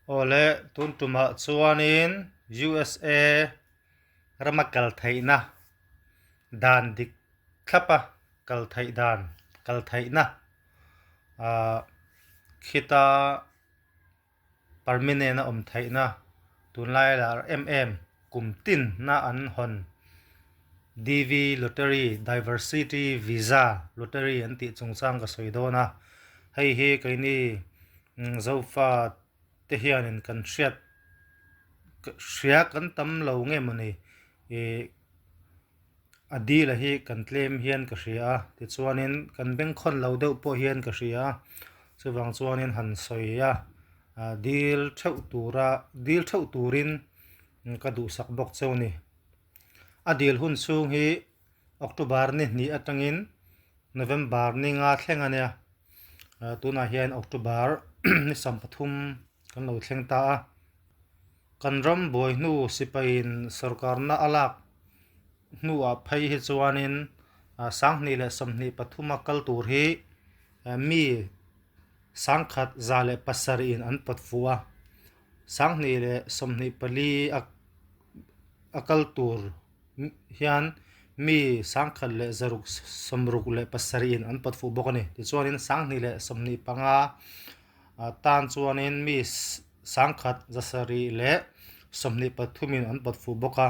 ole tun tuma chuanin USA ramakal theina dan dik thlapa kal thei dan kal theina a khita permanent om theina tunlai la kumtin na an hon DV lottery diversity visa lottery anti chungchang ka soidona hei hi kaini zofa te hianin kan hriat kan tam lo nge mani e adil hi kan claim hian ka hria ti chuanin kan bank khon lo deuh po hian ka hria chuwang chuanin han soia deal theuh turin ka du sak bok chawni adil hun chung hi October ni atangin November ni nga thlengania tuna hian October ni sampathum kan lo thleng ta kan ram boy nu sipain sarkar na alak nu a phei hi chuanin sangni le somni pathuma kal tur hi mi sangkhat zale pasari in an patfuwa sangni le somni pali akal tur hian mi sangkhat le zaruk somruk le pasari in an patfu bokani ti chuanin sangni le somni panga tan chuanin mi sangkhat zasari le somni pathumin an patfu boka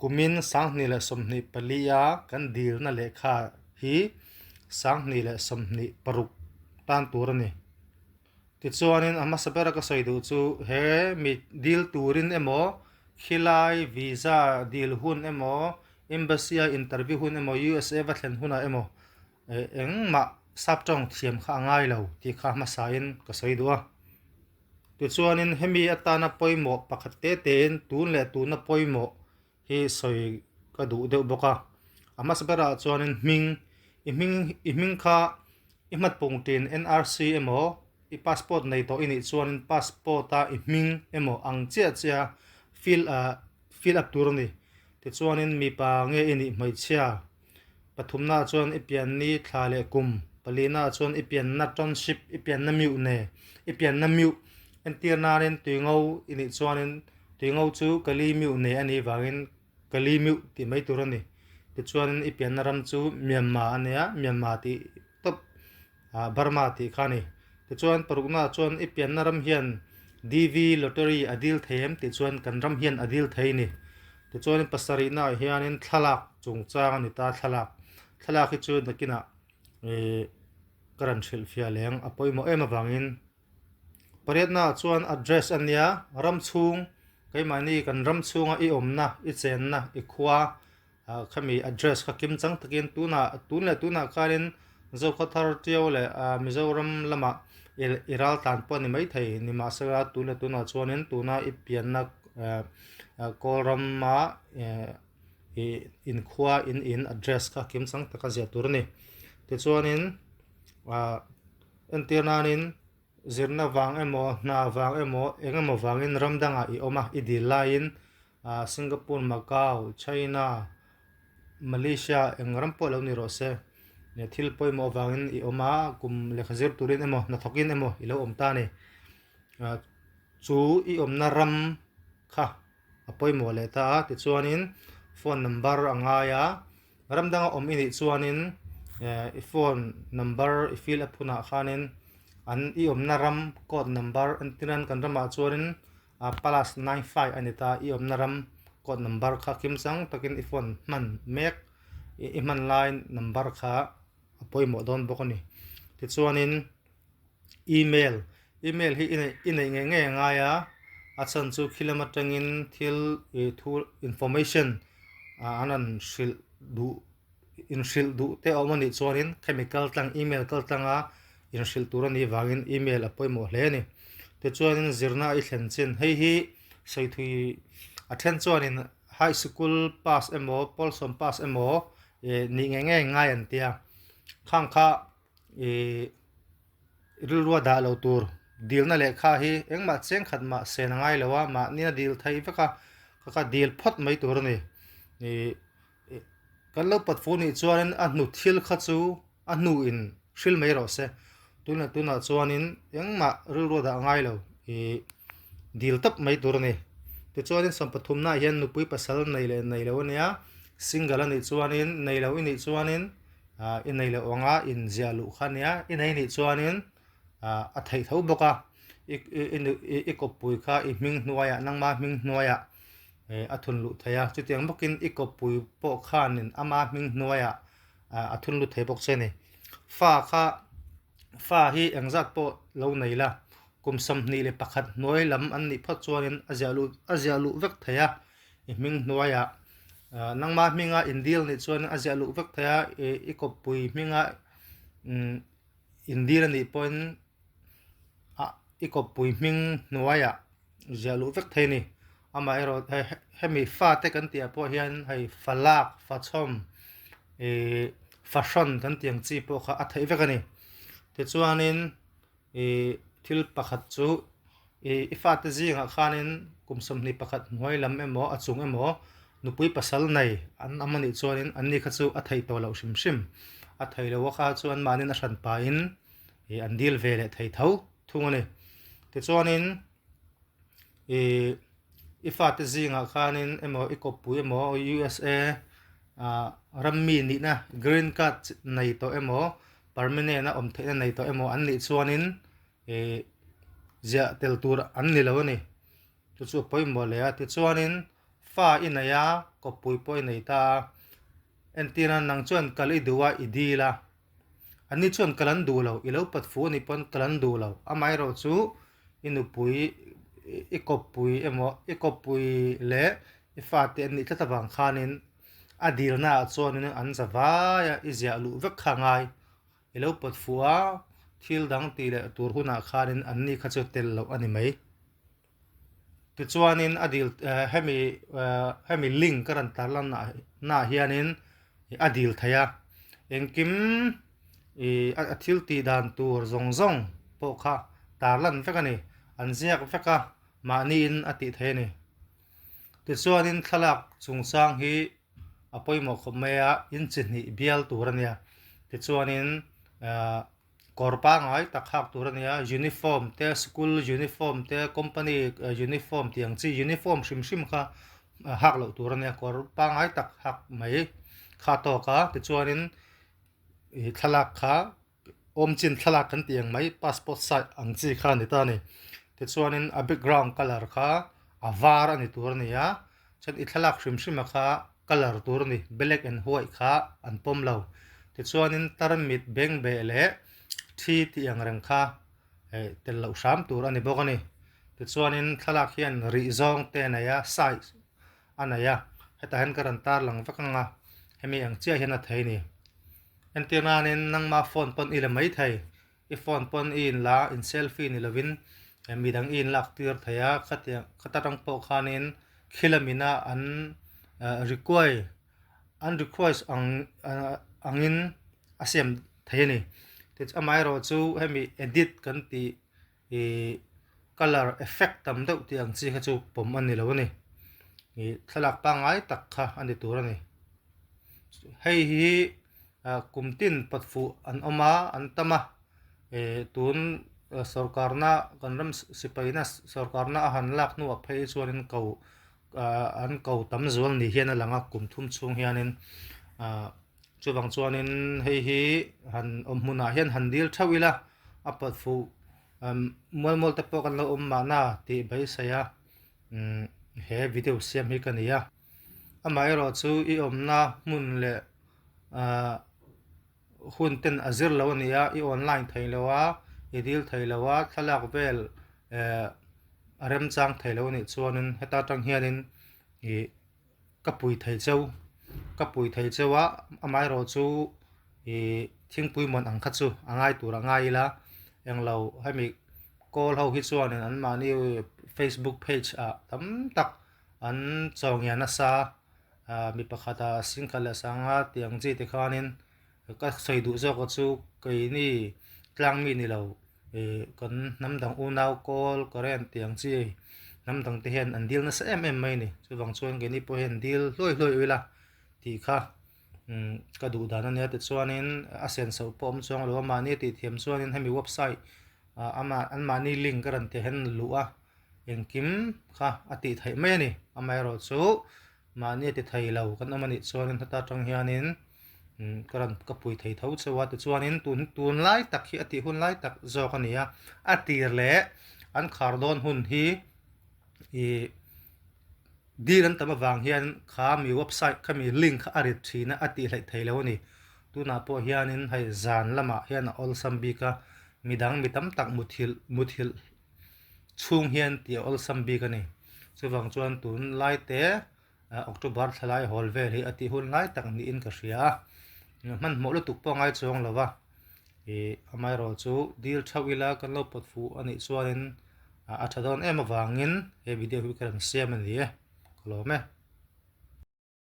kumin sangni le somni palia kan dil na lekha hi sangni le somni paruk tan turani ti chuanin ama sapera ka soidu chu he mi deal turin emo khilai visa deal hun emo embassy interview hun emo USA vatlen huna emo engma saptong thiam kha ngai lo ti kha ma sain ka soidua ti chuanin hemi atana poimo pakhatte ten tun le tuna poimo hi soi ka du deuh boka ama sapera chuanin iming kha imat pungtin NRC emo i passport nei to ini chuanin passport a iming emo ang chia fill up turni ti chuanin mi pa nge ini hmeichhia pathumna chuan ipian ni thlale kum palina chuan ipian na township ipian na miu ne ipian na miu entirnarin tuingo ini chuanin tuingo chu kali miu ne ani wangin kali miu ti mai turani ti chuanin ipian na ram chu Myanmar ania Myanmar ti top Burma ti khani ti chuan parukna chuan ipian na ram hian DV lottery adil them ti chuan kan ram hian adil theini ti chuan pasari na hianin thalak chungchang ani ta thalak hi chu nakina karan thil fia leng apoimo ema wangin pariatna chuan address ania ram chung keimani kan ram chunga i omna i chenna i khwa khami address kha kim chang takin tuna kharin zo khathar tiaw le Mizoram lama iral tan po ni mai thei ni ma sara tuna chuanin tuna i pianna kolram ma in khwa in address kha kim chang taka zia turni ti chuanin entirnanin zirna wang emo na wang emo engemaw wangin ramdanga i oma i dilain Singapore Macau China Malaysia engram po lo ni rose ne thil poimo wangin i oma kum lekhazir turin emo na thokin emo ilo omta ni chu i omna ram kha apoimo le ta ti chuanin phone number angaya ramdanga om ini chuanin i phone number i fill up huna khanin an i omna ram code number antinan kan rama chuanin +95 anita i omna ram code number kha kimsang takin i phone man mek i man line number kha apoimo don bokoni ti chuanin email hi ina nge ngaya achan chu khilamatangin thil thul information anan shil du te omani chuanin chemical tlang email kal tlanga in shil turani wangin email apoimo hleni ti chuanin zirna i thlenchin hei hi soithui athen chuanin high school pass emo polsom pass emo ni nge ngai an tia khangkha rilwa da lo tur deal na lekha hi engma cheng khatma sen ngai lawa ma ni na deal thai ka deal phot mai tur ni kan lo pat phone ni chuanin a hnu thil kha chu a hnu in hril mai ro se tuna chuanin engma rilwa da ngai lo deal tap mai tur ni ti chuanin som pathum na hian nupui pasal nei lo ania single ani chuanin nei lo ini chuanin in nei lo anga in zia lu khania in nei ni chuanin a thei tho boka i kopui kha i hming hnuaya nangma hming hnuaya a thun lu theya chutiang bokin i kopui po khanin ama hming hnuaya a thun lu thei bok cheni fa hi engzat po lo nei la kumsam ni le pakhat noi lam an ni phat chuanin azia lu vek theya i hming hnuaya nangma hminga indil ni chuan azia lu vek theya i kopui hminga indil ni point i kopui hming hnuaya zia lu vek thei ni ama ero hemi fa te kan tia po hian hei falak fachom fashion kan tiang chi po kha a thei vek ani ti chuanin thil pakhat chu i fa te zinga khanin kumsam ni pakhat hnuai lam emo achung emo nupui pasal nei an amani chuanin an ni kha chu a thei to lo shim shim a thei lo kha chuan manin a hran pa in an dil vele thei tho thungani ti chuanin i fa te zinga khanin emo i kopui emo USA rammi ni na green card nei to emo permanent na om theina nei to emo an ni chuanin zia tel tur an ni lo ni tu chu poimo le a ti chuanin fa inaya kopui poi nei ta entina nang chuan kal i duwa idila ani chuan kalan du lo i lo pat fu ni pon kalan du lo amai ro chu inupui i kopui le i fa te ni tlatawang khanin adil na chuanin an zawaya i zia lu vek khangai i lo pat fuwa thil dang ti le tur huna khanin an ni kha chu tel lo ani mai ti chuanin adil hemi link karan tarlan na hianin adil thaya engkim a thil ti dan tur zong zong po kha tarlan vekani an ziak veka mani in ati the ni ti chuanin thalak chungsang hi apoimo khomaya in chini bial turania ti chuanin korpa ngai takhak turania uniform te school uniform te company uniform tiang chi uniform shim kha hak lo turania korpa ngai tak hak mai kha to ka ti chuanin thalak kha omchin thalak kan tiang mai passport size ang chi kha ni ta ni ti chuanin a background color kha a var ani turania chan i thalak shim kha color turni black and white kha an pom lo ti chuanin tarmit beng be le thi ti ang rang kha tel lo sham tur ani bokani ti chuanin thalak hian ri zong te na ya size anaya heta han karan tar lang vakanga hemi ang chia hian a thei ni entina nin nangma phone pon ila mai thai i phone pon in la in selfie ni lovin midang in lak tir thaya khatatang po khanin khilamina an request angin asem thayani tit amai ro chu hemi edit kan ti color effect tam deuh ti ang chi kha chu pom ani lo ni thalak pa ngai tak kha ani tur ani hei hi kumtin patfu an oma an tama tun sarkarna kanram sipaina sarkarna han lak nu a phei chuanin ko an ko tam zual ni hian alanga kumthum chung hianin chuwang chuanin hei hi han omhuna hian handil thawila apat fu mol te pawh kan lo awm mahna tih bai saya he video siam hi kania amai ro chu i awmna hmun le hun ten azir lo ania i online theilowa i dil theilowa thalak vel arem chang theilo ni chuanin heta tang hianin kapui thei chawa amai ro chu thingpui mon ang kha chu angai tur angai la englo hemi call ho hi chuanin an mani Facebook page a tam tak an chawngya na sa mi pakhata singkhala sanga tiang ji te khanin ka soidu zo ko chu kai ni tlang mi ni lo kon namdang unaw call korean tiang chi namdang te hen an dil na sa mai ni chuwang chuan ge ni po hen dil hloi uila ti kha ka du dana ne te chuanin asen so pom chuang lo mani ti thiam chuanin hemi website ama an mani link karan te hen luwa engkim kha ati thai mai ni amai ro chu mani ti thai lo kan amani chuanin hata tang hianin karan kapui thei tho chewa te chuanin tun lai tak hi ati hun lai tak zo ka nia atir le an khardon hun hi i diran tama wang hian kha mi website kha mi link arit thina ati hlai thei lo ni tuna po hianin hai zan lama hian ol sambika midang mitam tak muthil chung hian ti ol sambika ni chuwang chuan tun lai te october thlai hol vel hi ati hun lai tak ni in ka hria man mo lu tuk po ngai chong lova amai ro chu deal thawila kan lo potfu ani chuanin athadon em awangin he video hi kan siam ani kolome